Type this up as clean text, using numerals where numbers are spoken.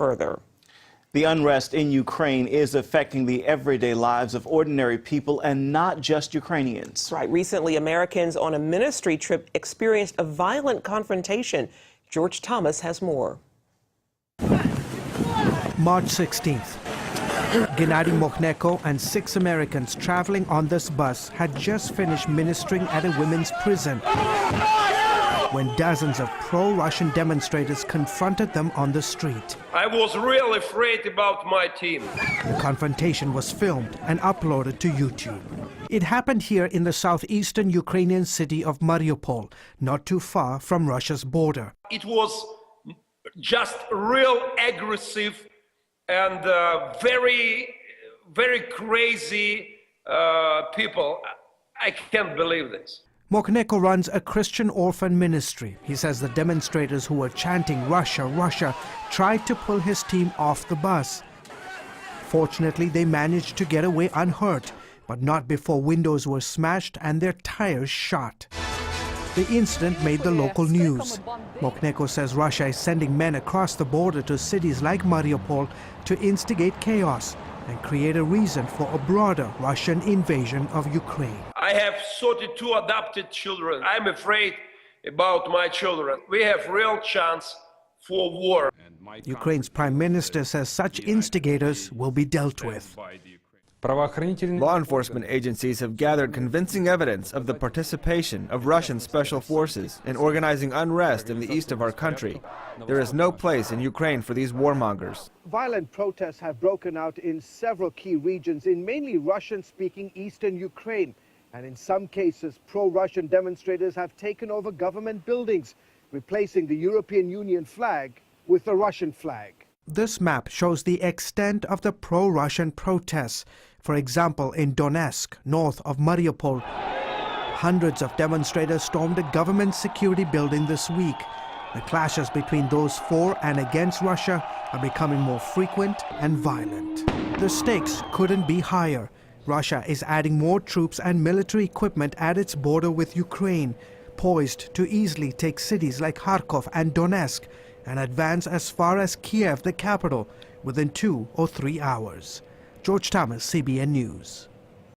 further. The unrest in Ukraine is affecting the everyday lives of ordinary people and not just Ukrainians. That's right. Recently, Americans on a ministry trip experienced a violent confrontation. George Thomas has more. March 16th. Gennady Mokhnenko and 6 Americans traveling on this bus had just finished ministering at a women's prison when dozens of pro-Russian demonstrators confronted them on the street. I was really afraid about my team. The confrontation was filmed and uploaded to YouTube. It happened here in the southeastern Ukrainian city of Mariupol, not too far from Russia's border. It was just real aggressive and very, very crazy people. I can't believe this. Mokhnenko runs a Christian orphan ministry. He says the demonstrators who were chanting Russia, Russia tried to pull his team off the bus. Fortunately, they managed to get away unhurt, but not before windows were smashed and their tires shot. The incident made the local news. Mokhnenko says Russia is sending men across the border to cities like Mariupol to instigate chaos and create a reason for a broader Russian invasion of Ukraine. I have 32 adopted children. I'm afraid about my children. We have real chance for war. Ukraine's prime minister says such instigators will be dealt with. Law enforcement agencies have gathered convincing evidence of the participation of Russian special forces in organizing unrest in the east of our country. There is no place in Ukraine for these warmongers. Violent protests have broken out in several key regions in mainly Russian-speaking eastern Ukraine. And in some cases, pro-Russian demonstrators have taken over government buildings, replacing the European Union flag with the Russian flag. This map shows the extent of the pro-Russian protests. For example, in Donetsk, north of Mariupol, hundreds of demonstrators stormed a government security building this week. The clashes between those for and against Russia are becoming more frequent and violent. The stakes couldn't be higher. Russia is adding more troops and military equipment at its border with Ukraine, poised to easily take cities like Kharkov and Donetsk and advance as far as Kiev, the capital, within 2 or 3 hours. George Thomas, CBN News.